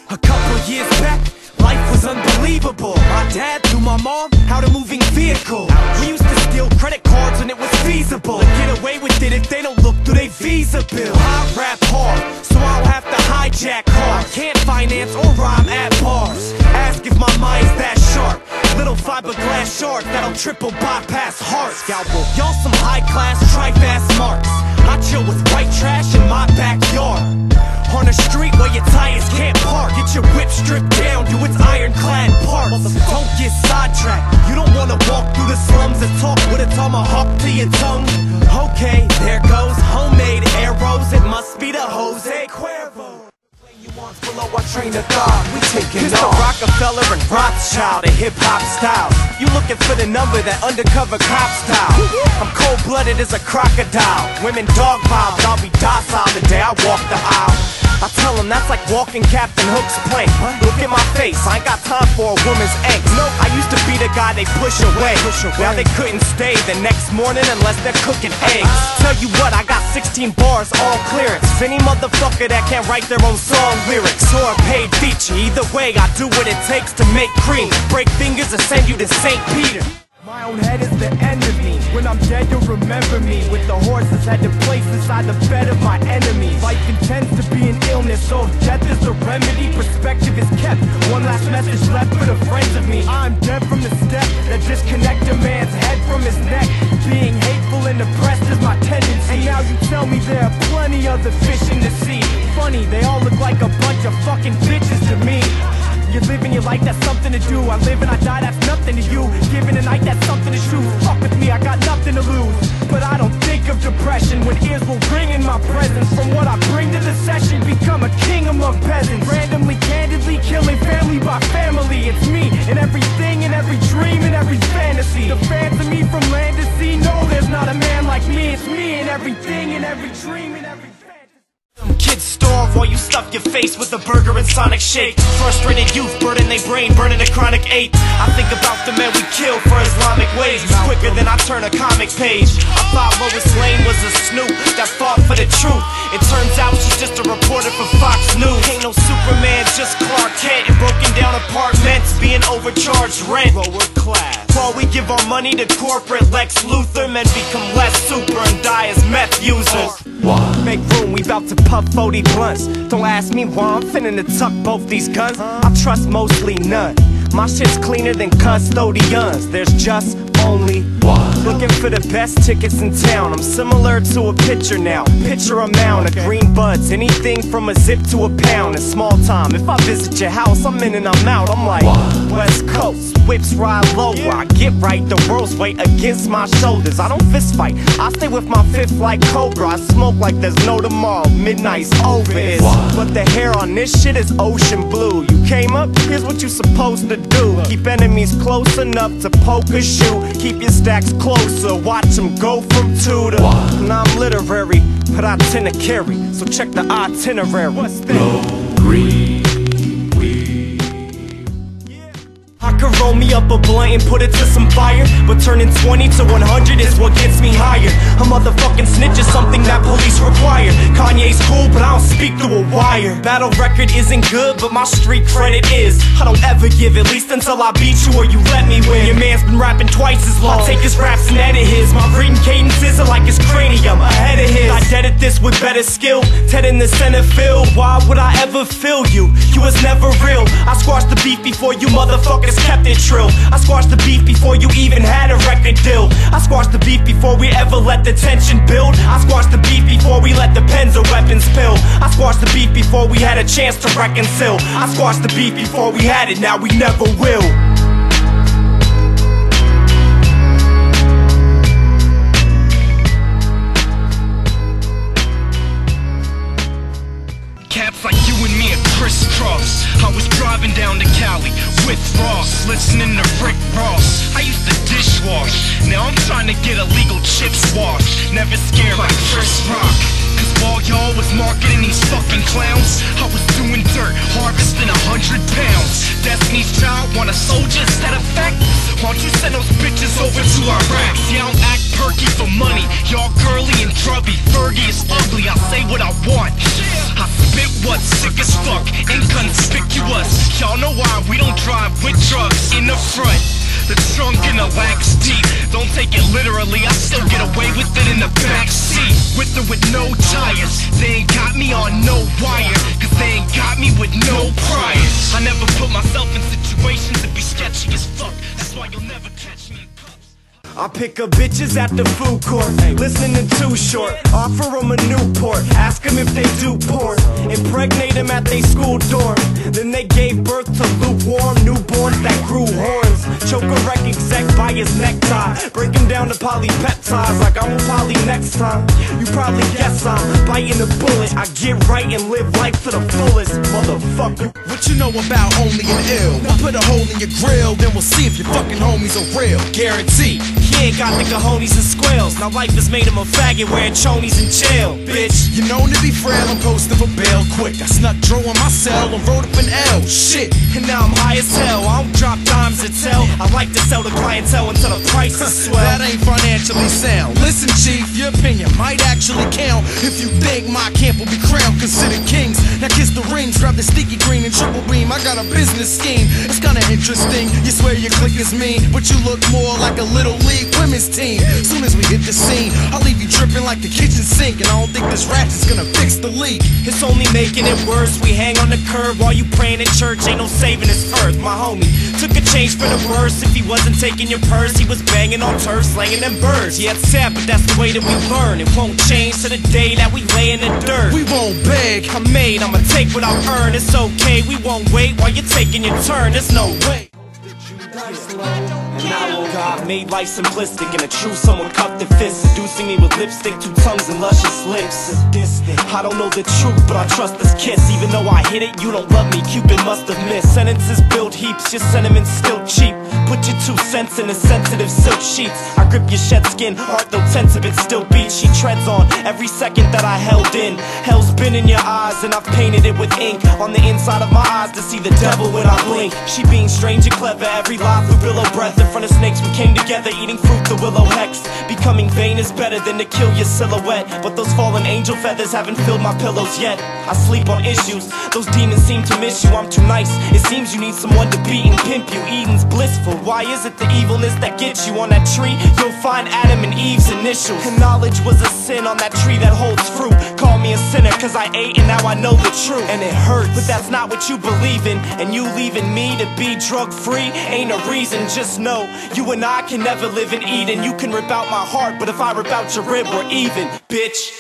A couple years back, life was unbelievable. My dad threw my mom out a moving vehicle. We used to steal credit cards when it was feasible. Get away with it if they don't look through their Visa bill. I rap hard, so I don't have to hijack cars. Can't finance or rhyme at bars. Ask if my mind's that sharp. Little fiberglass shards that'll triple bypass hearts. Scalpel, y'all some high-class, tri-fast marks. I chill with white trash in my backyard. On a street where your tires can't park. Get your whip stripped down to its ironclad parts. Don't get sidetracked. You don't wanna walk through the slums and talk with a tomahawk to your tongue. Okay, there goes homemade arrows. It must be the Jose Cuervo. Below I train a thought, we taking off. Mr. Rockefeller and Rothschild, a hip-hop style. You looking for the number, that undercover cop style. I'm cold-blooded as a crocodile. Women dog piles, I'll be docile the day I walk the aisle. I tell them that's like walking Captain Hook's plank. Look at my face, I ain't got time for a woman's angst. Nope, I used to be the guy they push away. Now they couldn't stay the next morning unless they're cooking eggs. Tell you what, I got 16 bars, all clearance. Any motherfucker that can't write their own song lyrics or a paid feature, either way I do what it takes to make cream. Break fingers and send you to St. Peter. My own head is the end of me. When I'm dead you'll remember me with the horses had to place inside the bed of my enemies. Life intends to be an illness, so if death is the remedy, perspective is kept. One last message left for the friends of me. I'm dead from the step that disconnect a man's head from his neck. Being hateful and oppressed is my tendency. And now you tell me there are plenty other fish in the sea. Funny, they all look like a bunch of fucking bitches to me. You're living your life, that's something to do. I live and I die, that's nothing to you. Giving a night, that's something to choose. Fuck with me, I got nothing to lose. But I don't think of depression when ears will ring in my presence. From what I bring to the session, become a king among peasants. Randomly, candidly, killing family by family. It's me and everything and every dream and every fantasy. The fans of me from land to sea know there's not a man like me. It's me and everything and every dream and every fantasy. Kids starve while you stuff your face with a burger and Sonic shake. Frustrated youth burden their brain, burning a chronic ache. I think about the men we kill for Islamic ways. Quicker than I turn a comic page. I thought Lois Lane was a snoop that fought for the truth. It turns out she's just a reporter for Fox News. Ain't no Superman, just Clark Kent. And broken down apartments, being overcharged rent. Lower class. While we give our money to corporate Lex Luthor, men become less super and die as meth users. Make room, we bout to puff 40 blunts. Don't ask me why I'm finna to tuck both these guns. I trust mostly none. My shit's cleaner than custodians. There's just only one. Looking for the best tickets in town. I'm similar to a pitcher now. Picture amount of green buds, anything from a zip to a pound. In small time, if I visit your house, I'm in and I'm out. I'm like, West Coast, whips ride low. Where I get right, the world's weight against my shoulders. I don't fist fight, I stay with my fifth like Cobra. I smoke like there's no tomorrow, midnight's over. But the hair on this shit is ocean blue. You came up, here's what you supposed to do. Keep enemies close enough to poke a shoe. Keep your stacks closer, watch them go from 2 to 1. Now I'm literary, but I tend to carry. So check the itinerary. What's that? Low green weed. I could roll me up a blunt and put it to some fire, but turning 20 to 100 is what gets me higher. A motherfucking snitch is something that police require. Kanye's cool, but I don't speak through a wire. Battle record isn't good, but my street credit is. I don't ever give, at least until I beat you or you let me win. Your man's been rapping twice as long. I take his raps and edit his. My written cadences are like his cranium, ahead of his. I edit this with better skill, Ted in the center field. Why would I ever feel you? You was never real. I squashed the beef before you motherfuckers kept it trill. I squashed the beef before you even had a record deal. I squashed the beef before we ever let the tension build. I squashed the beef before we let the pens of weapons spill. I squashed the beef before we had a chance to reconcile. I squashed the beef before we had it, now we never will. Caps like you and me are crisscross. I was driving down to Cali with Ross, listening to Rick Ross. I used to dishwash, now I'm trying to get illegal chips washed. Never scared like Chris Rock, cause while y'all was marketing these fucking clowns, I was doing dirt, harvesting 100 pounds. Destiny's Child want a soldier instead of fact. Why don't you send those bitches over to Iraq? See, I don't act perky for money, y'all girly and drubby. Fergie is ugly, I say what I want. I spit what's sick as fuck, inconspicuous drive with drugs in the front. The trunk and the wax deep. Don't take it literally, I still get away with it in the back seat. With or with no tires. They ain't got me on no wire, cause they ain't got me with no priors. I never put myself in situations to be sketchy as fuck. That's why you'll never catch me in cuffs. I pick up bitches at the food court, listening to Too Short. Offer them a Newport, ask them if they do porn. Impregnate them at they school dorm. Then they gave birth to lukewarm newborns that grew horns. Choke a wreck exec by his necktie. Break him down to polypeptides like I won't poly next time. You probably guess I'm biting the bullet. I get right and live life to the fullest, motherfucker. What you know about only and ill? We'll put a hole in your grill, then we'll see if your fucking homies are real. Guarantee. He ain't got the cojones and squails. Now life has made him a faggot wearing chonies in jail, bitch. You known to be frail and posted for bail quick. I snuck Dro in my cell and wrote up an L. Shit. And now I'm high as hell. I don't drop dimes to tell. I like to sell the clientele until the price is swell. That ain't financially sound. Listen, chief, your opinion might actually count. If you think my camp will be crowned, considered kings. Now kiss the rings, grab the sticky green and triple beam. I got a business scheme. It's kinda interesting. You swear your clique is mean, but you look more like a little league women's team. Soon as we hit the scene, I'll leave you dripping like the kitchen sink. And I don't think this ratchet's gonna fix the leak. It's only making it worse. We hang on the curb while you praying in church. Ain't no saving this earth. My homie took a change for the worse. If he wasn't taking your purse, he was banging on turf, slanging them birds. Yeah, it's sad, but that's the way that we learn. It won't change to the day that we lay in the dirt. We won't beg. I'm made, I'ma take what I've earned. It's okay, we won't wait while you're taking your turn. There's no way. God made life simplistic, and a true someone cupped their fist, seducing me with lipstick, 2 tongues and luscious lips. I don't know the truth, but I trust this kiss. Even though I hit it, you don't love me, Cupid must have missed. Sentences build heaps, your sentiments still cheap. Put your 2 cents in the sensitive silk sheets. I grip your shed skin, heart though tense, it still beats. She treads on every second that I held in. Hell's been in your eyes, and I've painted it with ink on the inside of my eyes to see the devil when I blink. She being strange and clever, every lie through billow breath. In front of snakes we came together, eating fruit, the willow hex. Becoming vain is better than to kill your silhouette, but those fallen angel feathers haven't filled my pillows yet. I sleep on issues, those demons seem to miss you. I'm too nice, it seems you need someone to beat and pimp you. Eden's blissful, why is it the evilness that gets you? On that tree, you'll find Adam and Eve's initials. And knowledge was a sin on that tree that holds fruit. Call me a sinner cause I ate and now I know the truth. And it hurts, but that's not what you believe in. And you leaving me to be drug free ain't a reason. Just know, you and I can never live in Eden. You can rip out my heart, but if I rip out your rib, we're even, bitch.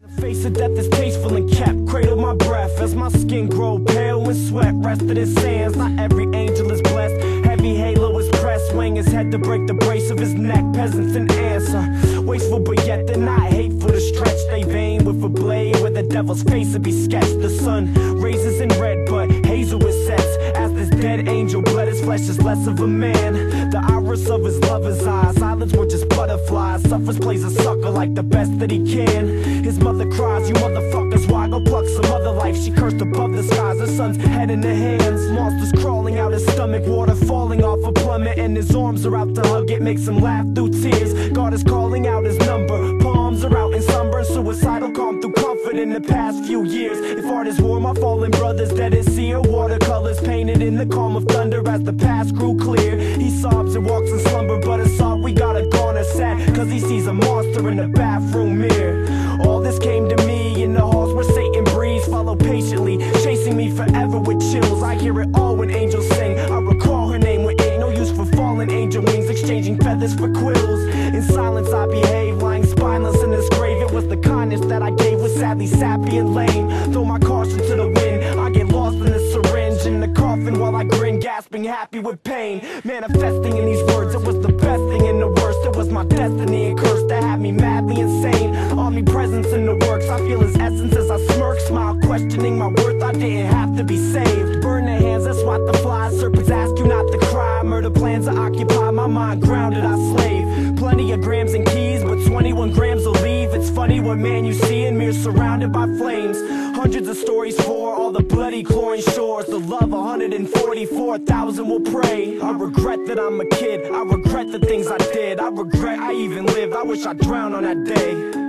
The face of death is tasteful and kept. Cradle my breath as my skin grow pale and sweat rested in sands. Not every angel is blessed. Heavy halo is pressed. Swing his head to break the brace of his neck. Peasants an answer. Wasteful but yet they're not hateful to stretch. They vain with a blade where the devil's face would be sketched. The sun raises in red but hazel it sets. As this dead angel bled his flesh is less of a man. The iris of his lover's eyes, eyelids were just butterflies. Suffers plays a sucker like the best that he can. His mother cries, you motherfuckers, why go pluck some other life? She cursed above the skies, her son's head in her hands. Monsters crawling out his stomach, water falling off a plummet. And his arms are out to hug it, makes him laugh through tears. God is calling out his number, palms are out in sunburn. Suicidal calm through comfort in the past few years. If art is war, my fallen brothers dead at sea. Or watercolors painted in the calm of thunder as the past grew clear. He sobs and walks in slumber, but it's all we gotta garner sad, cause he sees a monster in the bathroom mirror. All this came to me in the halls where Satan breathes. Follow patiently, chasing me forever with chills. I hear it all when angels sing. I recall her name with ink. No use for fallen angel wings, exchanging feathers for quills. In silence I behave, lying spineless in this grave. It was the kindness that I gave was sadly sappy and lame. Throw my caution to the wind, I get lost in the syringe. In the coffin while I grin, gasping happy with pain. Manifesting in these words, it was the best thing and the worst. It was my destiny and curse that had me madly insane. Omnipresence in the works, I feel his essence as I smirk. Smile, questioning my worth, I didn't have to be saved. Burn the hands that swat the flies, serpents ask you not to cry. Murder plans to occupy my mind, grounded I slave. Plenty of grams and keys, but 21 grams will leave. It's funny what man you see in mirrors surrounded by flames. Hundreds of stories for all the bloody chlorine shores. The love 144,000 will pray. I regret that I'm a kid, I regret the things I did. I regret I even lived, I wish I drowned on that day.